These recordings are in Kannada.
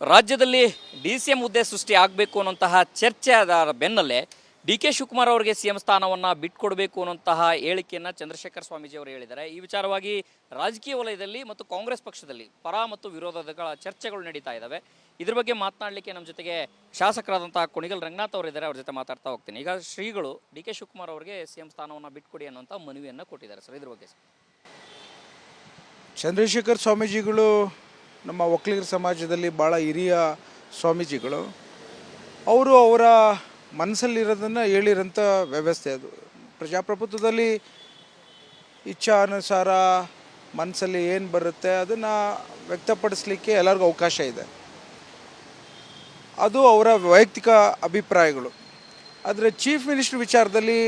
ರಾಜ್ಯದಲ್ಲಿ ಡಿ.ಸಿ.ಎಂ ಹುದ್ದೆ ಸೃಷ್ಟಿ ಆಗಬೇಕು ಅನ್ನುವಂತಹ ಚರ್ಚೆ ಆದ ಬೆನ್ನಲ್ಲೇ ಡಿ.ಕೆ. ಶಿವಕುಮಾರ್ ಅವರಿಗೆ ಸಿಎಂ ಸ್ಥಾನವನ್ನು ಬಿಟ್ಕೊಡ್ಬೇಕು ಅನ್ನುವಂತಹ ಹೇಳಿಕೆಯನ್ನು ಚಂದ್ರಶೇಖರ್ ಸ್ವಾಮೀಜಿ ಅವರು ಹೇಳಿದ್ದಾರೆ. ಈ ವಿಚಾರವಾಗಿ ರಾಜಕೀಯ ವಲಯದಲ್ಲಿ ಮತ್ತು ಕಾಂಗ್ರೆಸ್ ಪಕ್ಷದಲ್ಲಿ ಪರ ಮತ್ತು ವಿರೋಧಗಳ ಚರ್ಚೆಗಳು ನಡೀತಾ ಇದ್ದಾವೆ. ಇದ್ರ ಬಗ್ಗೆ ಮಾತನಾಡಲಿಕ್ಕೆ ನಮ್ಮ ಜೊತೆಗೆ ಶಾಸಕರಾದಂತಹ ಕುಣಿಗಲ್ ರಂಗನಾಥ್ ಅವರು ಇದ್ದಾರೆ. ಅವ್ರ ಜೊತೆ ಮಾತಾಡ್ತಾ ಹೋಗ್ತೀನಿ. ಈಗ ಶ್ರೀಗಳು ಡಿ.ಕೆ. ಶಿವಕುಮಾರ್ ಅವರಿಗೆ ಸಿಎಂ ಸ್ಥಾನವನ್ನು ಬಿಟ್ಕೊಡಿ ಅನ್ನುವಂಥ ಮನವಿಯನ್ನು ಕೊಟ್ಟಿದ್ದಾರೆ ಸರ್. ಇದ್ರ ಬಗ್ಗೆ ಚಂದ್ರಶೇಖರ್ ಸ್ವಾಮೀಜಿಗಳು ನಮ್ಮ ಒಕ್ಕಲಿಗರ ಸಮಾಜದಲ್ಲಿ ಭಾಳ ಹಿರಿಯ ಸ್ವಾಮೀಜಿಗಳು. ಅವರು ಅವರ ಮನಸ್ಸಲ್ಲಿರೋದನ್ನು ಹೇಳಿರೋಂಥ ವ್ಯವಸ್ಥೆ ಅದು. ಪ್ರಜಾಪ್ರಭುತ್ವದಲ್ಲಿ ಇಚ್ಛಾನುಸಾರ ಮನಸ್ಸಲ್ಲಿ ಏನು ಬರುತ್ತೆ ಅದನ್ನು ವ್ಯಕ್ತಪಡಿಸಲಿಕ್ಕೆ ಎಲ್ಲರಿಗೂ ಅವಕಾಶ ಇದೆ. ಅದು ಅವರ ವೈಯಕ್ತಿಕ ಅಭಿಪ್ರಾಯಗಳು. ಆದರೆ ಚೀಫ್ ಮಿನಿಸ್ಟರ್ ವಿಚಾರದಲ್ಲಿ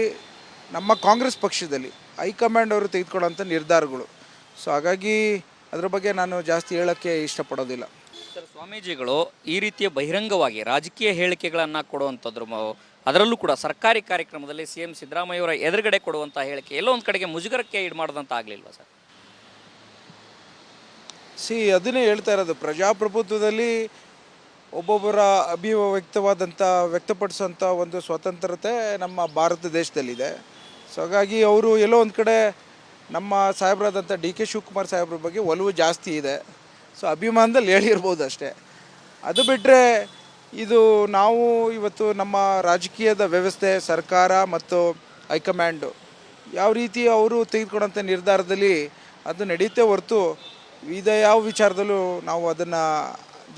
ನಮ್ಮ ಕಾಂಗ್ರೆಸ್ ಪಕ್ಷದಲ್ಲಿ ಹೈಕಮಾಂಡ್ ಅವರು ತೆಗೆದುಕೊಳ್ಳೋಂಥ ನಿರ್ಧಾರಗಳು. ಸೊ ಹಾಗಾಗಿ ಅದರ ಬಗ್ಗೆ ನಾನು ಜಾಸ್ತಿ ಹೇಳೋಕ್ಕೆ ಇಷ್ಟಪಡೋದಿಲ್ಲ. ಸರ್, ಸ್ವಾಮೀಜಿಗಳು ಈ ರೀತಿಯ ಬಹಿರಂಗವಾಗಿ ರಾಜಕೀಯ ಹೇಳಿಕೆಗಳನ್ನು ಕೊಡುವಂಥದ್ರು, ಅದರಲ್ಲೂ ಕೂಡ ಸರ್ಕಾರಿ ಕಾರ್ಯಕ್ರಮದಲ್ಲಿ ಸಿಎಂ ಸಿದ್ದರಾಮಯ್ಯವರ ಎದುರುಗಡೆ ಕೊಡುವಂಥ ಹೇಳಿಕೆ ಎಲ್ಲೋ ಒಂದು ಕಡೆಗೆ ಮುಜುಗರಕ್ಕೆ ಈಡು ಮಾಡೋದಂತ ಆಗಲಿಲ್ವಾ ಸರ್? ಅದನ್ನೇ ಹೇಳ್ತಾ ಇರೋದು. ಪ್ರಜಾಪ್ರಭುತ್ವದಲ್ಲಿ ಒಬ್ಬೊಬ್ಬರ ವ್ಯಕ್ತಪಡಿಸುವಂಥ ಒಂದು ಸ್ವತಂತ್ರತೆ ನಮ್ಮ ಭಾರತ ದೇಶದಲ್ಲಿದೆ. ಸೊ ಹಾಗಾಗಿ ಅವರು ಎಲ್ಲೋ ಒಂದು ಕಡೆ ನಮ್ಮ ಸಾಹೇಬರಾದಂಥ ಡಿ.ಕೆ. ಶಿವಕುಮಾರ್ ಸಾಹೇಬ್ರ ಬಗ್ಗೆ ಒಲವು ಜಾಸ್ತಿ ಇದೆ. ಸೊ ಅಭಿಮಾನದಲ್ಲಿ ಹೇಳಿರ್ಬೋದು ಅಷ್ಟೇ. ಅದು ಬಿಟ್ಟರೆ ಇದು ನಾವು ಇವತ್ತು ನಮ್ಮ ರಾಜಕೀಯದ ವ್ಯವಸ್ಥೆ, ಸರ್ಕಾರ ಮತ್ತು ಹೈಕಮಾಂಡು ಯಾವ ರೀತಿ ಅವರು ತೆಗೆದುಕೊಂಡಂಥ ನಿರ್ಧಾರದಲ್ಲಿ ಅದು ನಡೆಯುತ್ತೆ ಹೊರತು ಯಾವ ವಿಚಾರದಲ್ಲೂ ನಾವು ಅದನ್ನು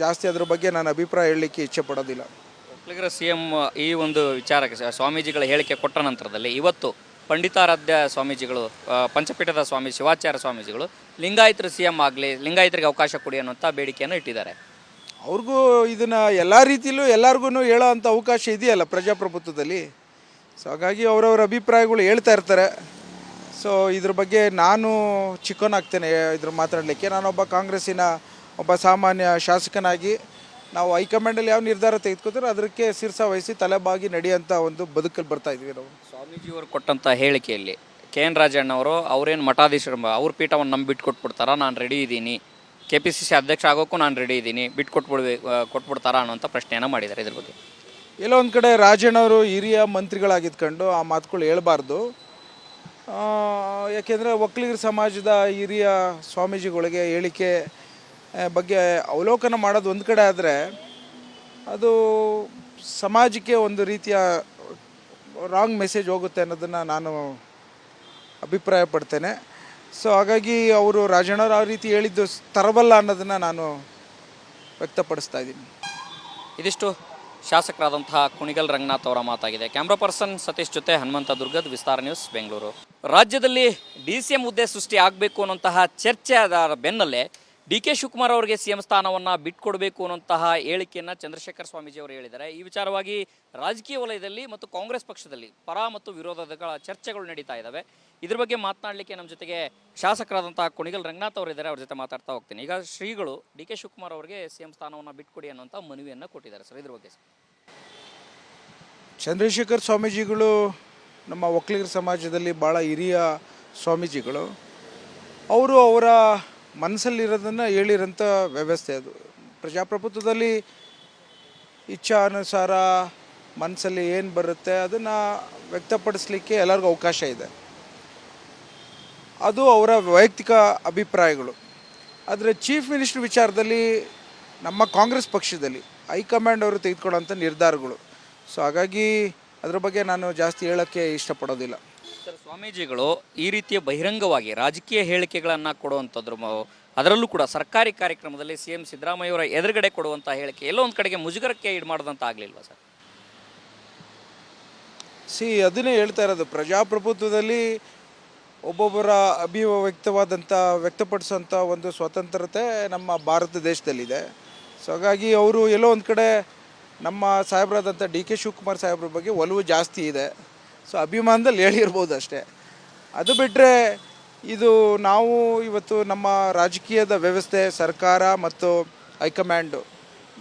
ಜಾಸ್ತಿ ಅದ್ರ ಬಗ್ಗೆ ನಾನು ಅಭಿಪ್ರಾಯ ಹೇಳಲಿಕ್ಕೆ ಇಚ್ಛೆ ಪಡೋದಿಲ್ಲ. ಒಕ್ಕಲಿಗರ ಸಿಎಂ ಈ ಒಂದು ವಿಚಾರಕ್ಕೆ ಸ್ವಾಮೀಜಿಗಳ ಹೇಳಿಕೆ ಕೊಟ್ಟ ನಂತರದಲ್ಲಿ ಇವತ್ತು ಪಂಡಿತಾರಾಧ್ಯ ಸ್ವಾಮೀಜಿಗಳು, ಪಂಚಪೀಠದ ಸ್ವಾಮಿ ಶಿವಾಚಾರ್ಯ ಸ್ವಾಮೀಜಿಗಳು ಲಿಂಗಾಯತರ ಸಿಎಂ ಆಗಲಿ, ಲಿಂಗಾಯತರಿಗೆ ಅವಕಾಶ ಕೊಡಿ ಅನ್ನುವಂಥ ಬೇಡಿಕೆಯನ್ನು ಇಟ್ಟಿದ್ದಾರೆ. ಅವ್ರಿಗೂ ಇದನ್ನು ಎಲ್ಲ ರೀತಿಯಲ್ಲೂ ಎಲ್ಲರಿಗೂ ಹೇಳೋ ಅಂಥ ಅವಕಾಶ ಇದೆಯಲ್ಲ ಪ್ರಜಾಪ್ರಭುತ್ವದಲ್ಲಿ. ಸೊ ಹಾಗಾಗಿ ಅವರವ್ರ ಅಭಿಪ್ರಾಯಗಳು ಹೇಳ್ತಾ ಇರ್ತಾರೆ. ಸೊ ಇದ್ರ ಬಗ್ಗೆ ನಾನು ಚಿಕ್ಕವನಾಗ್ತೇನೆ ಇದ್ರ ಮಾತಾಡಲಿಕ್ಕೆ. ನಾನೊಬ್ಬ ಕಾಂಗ್ರೆಸ್ಸಿನ ಒಬ್ಬ ಸಾಮಾನ್ಯ ಶಾಸಕನಾಗಿ ನಾವು ಹೈಕಮಾಂಡಲ್ಲಿ ಯಾವ ನಿರ್ಧಾರ ತೆಗೆದುಕೊತಾರೆ ಅದಕ್ಕೆ ಶಿರಸಾವಹಿಸಿ ತಲೆಬಾಗಿ ನಡೆಯುವಂಥ ಒಂದು ಬದುಕಲ್ಲಿ ಬರ್ತಾಯಿದ್ವಿ ನಾವು. ಸ್ವಾಮೀಜಿಯವರು ಕೊಟ್ಟಂಥ ಹೇಳಿಕೆಯಲ್ಲಿ ಕೆ.ಎನ್. ರಾಜಣ್ಣವರು ಅವರೇನು ಮಠಾಧೀಶರು ಅವ್ರ ಪೀಠವನ್ನು ನಂಬಿ ಬಿಟ್ಕೊಟ್ಬಿಡ್ತಾರಾ, ನಾನು ರೆಡಿ ಇದ್ದೀನಿ, KPCC ಅಧ್ಯಕ್ಷ ಆಗೋಕ್ಕೂ ನಾನು ರೆಡಿ ಇದ್ದೀನಿ, ಕೊಟ್ಬಿಡ್ತಾರಾ ಅನ್ನೋಂಥ ಪ್ರಶ್ನೆಯನ್ನು ಮಾಡಿದ್ದಾರೆ. ಇದ್ರ ಬಗ್ಗೆ ಎಲ್ಲೋ ಒಂದು ಕಡೆ ರಾಜಣ್ಣವರು ಹಿರಿಯ ಮಂತ್ರಿಗಳಾಗಿದ್ಕೊಂಡು ಆ ಮಾತುಗಳು ಹೇಳ್ಬಾರ್ದು. ಯಾಕೆಂದರೆ ಒಕ್ಕಲಿಗರ ಸಮಾಜದ ಹಿರಿಯ ಸ್ವಾಮೀಜಿಗಳಿಗೆ ಹೇಳಿಕೆ ಬಗ್ಗೆ ಅವಲೋಕನ ಮಾಡೋದು ಒಂದು ಕಡೆ ಆದರೆ ಅದು ಸಮಾಜಕ್ಕೆ ಒಂದು ರೀತಿಯ ರಾಂಗ್ ಮೆಸೇಜ್ ಹೋಗುತ್ತೆ ಅನ್ನೋದನ್ನು ನಾನು ಅಭಿಪ್ರಾಯ ಪಡ್ತೇನೆ. ಸೊ ಹಾಗಾಗಿ ಅವರು ರಾಜಣ್ಣವ್ರು ಆ ರೀತಿ ಹೇಳಿದ್ದು ತರಬಲ್ಲ ಅನ್ನೋದನ್ನು ನಾನು ವ್ಯಕ್ತಪಡಿಸ್ತಾ ಇದ್ದೀನಿ. ಇದಿಷ್ಟು ಶಾಸಕರಾದಂತಹ ಕುಣಿಗಲ್ ರಂಗನಾಥ್ ಅವರ ಮಾತಾಗಿದೆ. ಕ್ಯಾಮ್ರಾ ಪರ್ಸನ್ ಸತೀಶ್ ಜೊತೆ ಹನುಮಂತ ದುರ್ಗದ್, ವಿಸ್ತಾರ ನ್ಯೂಸ್, ಬೆಂಗಳೂರು. ರಾಜ್ಯದಲ್ಲಿ ಡಿ.ಸಿ.ಎಂ ಹುದ್ದೆ ಸೃಷ್ಟಿ ಆಗಬೇಕು ಅನ್ನುವಂತಹ ಚರ್ಚೆ ಆದ ಬೆನ್ನಲ್ಲೇ ಡಿ.ಕೆ. ಶಿವಕುಮಾರ್ ಅವರಿಗೆ ಸಿಎಂ ಸ್ಥಾನವನ್ನು ಬಿಟ್ಕೊಡ್ಬೇಕು ಅನ್ನುವಂತಹ ಹೇಳಿಕೆಯನ್ನು ಚಂದ್ರಶೇಖರ್ ಸ್ವಾಮೀಜಿ ಅವರು ಹೇಳಿದ್ದಾರೆ. ಈ ವಿಚಾರವಾಗಿ ರಾಜಕೀಯ ವಲಯದಲ್ಲಿ ಮತ್ತು ಕಾಂಗ್ರೆಸ್ ಪಕ್ಷದಲ್ಲಿ ಪರ ಮತ್ತು ವಿರೋಧಗಳ ಚರ್ಚೆಗಳು ನಡೀತಾ ಇದ್ದಾವೆ. ಇದ್ರ ಬಗ್ಗೆ ಮಾತನಾಡಲಿಕ್ಕೆ ನಮ್ಮ ಜೊತೆಗೆ ಶಾಸಕರಾದಂತಹ ಕುಣಿಗಲ್ ರಂಗನಾಥ್ ಅವರು ಇದ್ದಾರೆ. ಅವ್ರ ಜೊತೆ ಮಾತಾಡ್ತಾ ಹೋಗ್ತೀನಿ. ಈಗ ಶ್ರೀಗಳು ಡಿ.ಕೆ. ಶಿವಕುಮಾರ್ ಅವರಿಗೆ ಸಿಎಂ ಸ್ಥಾನವನ್ನು ಬಿಟ್ಕೊಡಿ ಅನ್ನುವಂಥ ಮನವಿಯನ್ನು ಕೊಟ್ಟಿದ್ದಾರೆ ಸರ್. ಇದ್ರ ಬಗ್ಗೆ ಚಂದ್ರಶೇಖರ್ ಸ್ವಾಮೀಜಿಗಳು ನಮ್ಮ ಒಕ್ಕಲಿಗರ ಸಮಾಜದಲ್ಲಿ ಭಾಳ ಹಿರಿಯ ಸ್ವಾಮೀಜಿಗಳು. ಅವರು ಅವರ ಮನಸ್ಸಲ್ಲಿರೋದನ್ನು ಹೇಳಿರೋಂಥ ವ್ಯವಸ್ಥೆ ಅದು. ಪ್ರಜಾಪ್ರಭುತ್ವದಲ್ಲಿ ಇಚ್ಛಾನುಸಾರ ಮನಸ್ಸಲ್ಲಿ ಏನು ಬರುತ್ತೆ ಅದನ್ನು ವ್ಯಕ್ತಪಡಿಸಲಿಕ್ಕೆ ಎಲ್ಲರಿಗೂ ಅವಕಾಶ ಇದೆ. ಅದು ಅವರ ವೈಯಕ್ತಿಕ ಅಭಿಪ್ರಾಯಗಳು. ಆದರೆ ಚೀಫ್ ಮಿನಿಸ್ಟರ್ ವಿಚಾರದಲ್ಲಿ ನಮ್ಮ ಕಾಂಗ್ರೆಸ್ ಪಕ್ಷದಲ್ಲಿ ಹೈಕಮಾಂಡ್ ಅವರು ತೆಗೆದುಕೊಳ್ಳೋಂಥ ನಿರ್ಧಾರಗಳು. ಸೊ ಹಾಗಾಗಿ ಅದರ ಬಗ್ಗೆ ನಾನು ಜಾಸ್ತಿ ಹೇಳೋಕ್ಕೆ ಇಷ್ಟಪಡೋದಿಲ್ಲ. ಸರ್, ಸ್ವಾಮೀಜಿಗಳು ಈ ರೀತಿಯ ಬಹಿರಂಗವಾಗಿ ರಾಜಕೀಯ ಹೇಳಿಕೆಗಳನ್ನು ಕೊಡುವಂಥದ್ರು, ಅದರಲ್ಲೂ ಕೂಡ ಸರ್ಕಾರಿ ಕಾರ್ಯಕ್ರಮದಲ್ಲಿ ಸಿಎಂ ಸಿದ್ದರಾಮಯ್ಯವರ ಎದುರುಗಡೆ ಕೊಡುವಂಥ ಹೇಳಿಕೆ ಎಲ್ಲೋ ಒಂದು ಕಡೆಗೆ ಮುಜುಗರಕ್ಕೆ ಈಡು ಮಾಡೋದಂತ ಆಗಲಿಲ್ವಾ ಸರ್? ಅದನ್ನೇ ಹೇಳ್ತಾ ಇರೋದು. ಪ್ರಜಾಪ್ರಭುತ್ವದಲ್ಲಿ ಒಬ್ಬೊಬ್ಬರ ವ್ಯಕ್ತಪಡಿಸುವಂಥ ಒಂದು ಸ್ವತಂತ್ರತೆ ನಮ್ಮ ಭಾರತ ದೇಶದಲ್ಲಿದೆ. ಸೊ ಹಾಗಾಗಿ ಅವರು ಎಲ್ಲೋ ಒಂದು ಕಡೆ ನಮ್ಮ ಸಾಹೇಬರಾದಂಥ ಡಿ.ಕೆ. ಶಿವಕುಮಾರ್ ಸಾಹೇಬ್ರ ಬಗ್ಗೆ ಒಲವು ಜಾಸ್ತಿ ಇದೆ. ಸೊ ಅಭಿಮಾನದಲ್ಲಿ ಹೇಳಿರ್ಬೋದು ಅಷ್ಟೇ. ಅದು ಬಿಟ್ಟರೆ ಇದು ನಾವು ಇವತ್ತು ನಮ್ಮ ರಾಜಕೀಯದ ವ್ಯವಸ್ಥೆ, ಸರ್ಕಾರ ಮತ್ತು ಹೈಕಮಾಂಡು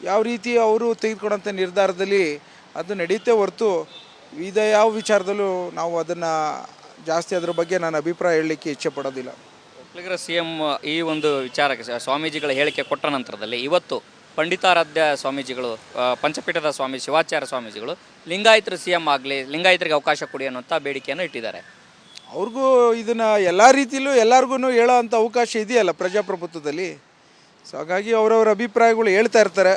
ಯಾವ ರೀತಿ ಅವರು ತೆಗೆದುಕೊಂಡಂಥ ನಿರ್ಧಾರದಲ್ಲಿ ಅದು ನಡೆಯುತ್ತೆ ಹೊರತು ಯಾವ ವಿಚಾರದಲ್ಲೂ ನಾವು ಅದನ್ನು ಜಾಸ್ತಿ ಅದ್ರ ಬಗ್ಗೆ ನಾನು ಅಭಿಪ್ರಾಯ ಹೇಳಲಿಕ್ಕೆ ಇಚ್ಛೆ ಪಡೋದಿಲ್ಲ. ಒಕ್ಕಲಿಗರ ಸಿಎಂ ಈ ಒಂದು ವಿಚಾರಕ್ಕೆ ಸ್ವಾಮೀಜಿಗಳ ಹೇಳಿಕೆ ಕೊಟ್ಟ ನಂತರದಲ್ಲಿ ಇವತ್ತು ಪಂಡಿತಾರಾಧ್ಯ ಸ್ವಾಮೀಜಿಗಳು, ಪಂಚಪೀಠದ ಸ್ವಾಮಿ ಶಿವಾಚಾರ್ಯ ಸ್ವಾಮೀಜಿಗಳು ಲಿಂಗಾಯತರು CM ಆಗಲಿ, ಲಿಂಗಾಯತರಿಗೆ ಅವಕಾಶ ಕೊಡಿ ಅನ್ನುವಂಥ ಬೇಡಿಕೆಯನ್ನು ಇಟ್ಟಿದ್ದಾರೆ. ಅವ್ರಿಗೂ ಇದನ್ನು ಎಲ್ಲ ರೀತಿಯಲ್ಲೂ ಎಲ್ಲರಿಗೂ ಹೇಳೋ ಅಂಥ ಅವಕಾಶ ಇದೆಯಲ್ಲ ಪ್ರಜಾಪ್ರಭುತ್ವದಲ್ಲಿ. ಸೊ ಹಾಗಾಗಿ ಅವರವ್ರ ಅಭಿಪ್ರಾಯಗಳು ಹೇಳ್ತಾ ಇರ್ತಾರೆ.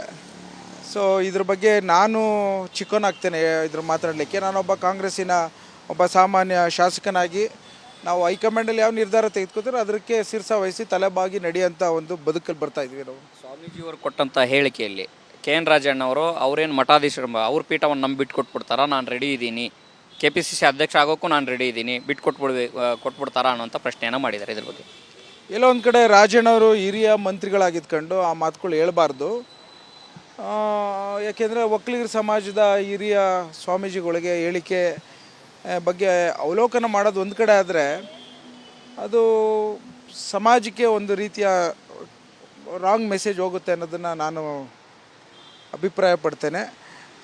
ಸೊ ಇದ್ರ ಬಗ್ಗೆ ನಾನು ಚಿಕ್ಕವನಾಗ್ತೇನೆ ಇದ್ರ ಮಾತಾಡಲಿಕ್ಕೆ. ನಾನೊಬ್ಬ ಕಾಂಗ್ರೆಸ್ಸಿನ ಒಬ್ಬ ಸಾಮಾನ್ಯ ಶಾಸಕನಾಗಿ ನಾವು ಹೈಕಮಾಂಡಲ್ಲಿ ಯಾವ ನಿರ್ಧಾರ ತೆಗೆದುಕೊತಾರೆ ಅದಕ್ಕೆ ಶಿರಸ ವಹಿಸಿ ತಲೆಬಾಗಿ ನಡೆಯೋಂಥ ಒಂದು ಬದುಕಲ್ಲಿ ಬರ್ತಾ ಇದ್ವಿ ನಾವು. ಸ್ವಾಮೀಜಿಯವರು ಕೊಟ್ಟಂಥ ಹೇಳಿಕೆಯಲ್ಲಿ KN ರಾಜಣ್ಣವರು ಅವರೇನು ಮಠಾಧೀಶರು ಅವ್ರ ಪೀಠವನ್ನು ನಂಬಿ ಬಿಟ್ಕೊಟ್ಬಿಡ್ತಾರಾ, ನಾನು ರೆಡಿ ಇದ್ದೀನಿ, KPCC ಅಧ್ಯಕ್ಷ ಆಗೋಕ್ಕೂ ನಾನು ರೆಡಿ ಇದ್ದೀನಿ, ಕೊಟ್ಬಿಡ್ತಾರಾ ಅನ್ನೋಂಥ ಪ್ರಶ್ನೆಯನ್ನು ಮಾಡಿದ್ದಾರೆ. ಇದ್ರ ಬಗ್ಗೆ ಎಲ್ಲೋ ಒಂದು ಕಡೆ ರಾಜಣ್ಣವರು ಹಿರಿಯ ಮಂತ್ರಿಗಳಾಗಿದ್ಕೊಂಡು ಆ ಮಾತುಗಳು ಹೇಳ್ಬಾರ್ದು. ಯಾಕೆಂದರೆ ಒಕ್ಕಲಿಗರ ಸಮಾಜದ ಹಿರಿಯ ಸ್ವಾಮೀಜಿಗಳಿಗೆ ಹೇಳಿಕೆ ಬಗ್ಗೆ ಅವಲೋಕನ ಮಾಡೋದು ಒಂದು ಕಡೆ ಆದರೆ ಅದು ಸಮಾಜಕ್ಕೆ ಒಂದು ರೀತಿಯ ರಾಂಗ್ ಮೆಸೇಜ್ ಹೋಗುತ್ತೆ ಅನ್ನೋದನ್ನು ನಾನು ಅಭಿಪ್ರಾಯ ಪಡ್ತೇನೆ.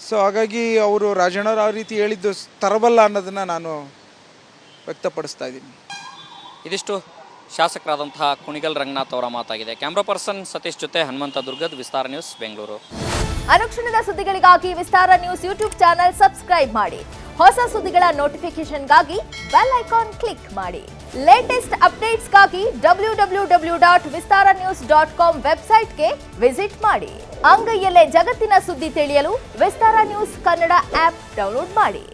ಸೊ ಹಾಗಾಗಿ ಅವರು ರಾಜಣ್ಣವ್ರು ಆ ರೀತಿ ಹೇಳಿದ್ದು ತರಬಲ್ಲ ಅನ್ನೋದನ್ನು ನಾನು ವ್ಯಕ್ತಪಡಿಸ್ತಾ ಇದ್ದೀನಿ. ಇದಿಷ್ಟು ಶಾಸಕರಾದಂತಹ ಕುಣಿಗಲ್ ರಂಗನಾಥ್ ಅವರ ಮಾತಾಗಿದೆ. ಕ್ಯಾಮ್ರಾ ಪರ್ಸನ್ ಸತೀಶ್ ಜೊತೆ ಹನುಮಂತ ದುರ್ಗದ್, ವಿಸ್ತಾರ ನ್ಯೂಸ್, ಬೆಂಗಳೂರು. ಅನುಕ್ಷಣದ ಸುದ್ದಿಗಳಿಗಾಗಿ ವಿಸ್ತಾರ ನ್ಯೂಸ್ ಯೂಟ್ಯೂಬ್ ಚಾನೆಲ್ ಸಬ್ಸ್ಕ್ರೈಬ್ ಮಾಡಿ. ಹೊಸ ಸುದ್ದಿಗಳ ನೋಟಿಫಿಕೇಶನ್ಗಾಗಿ ಬೆಲ್ ಐಕಾನ್ ಕ್ಲಿಕ್ ಮಾಡಿ. ಲೇಟೆಸ್ಟ್ ಅಪ್ಡೇಟ್ಸ್ಗಾಗಿ www.vistaranews.com ವೆಬ್ಸೈಟ್ಗೆ ವಿಸಿಟ್ ಮಾಡಿ. ಅಂಗೈಯಲ್ಲೇ ಜಗತ್ತಿನ ಸುದ್ದಿ ತಿಳಿಯಲು ವಿಸ್ತಾರ ನ್ಯೂಸ್ ಕನ್ನಡ ಆಪ್ ಡೌನ್ಲೋಡ್ ಮಾಡಿ.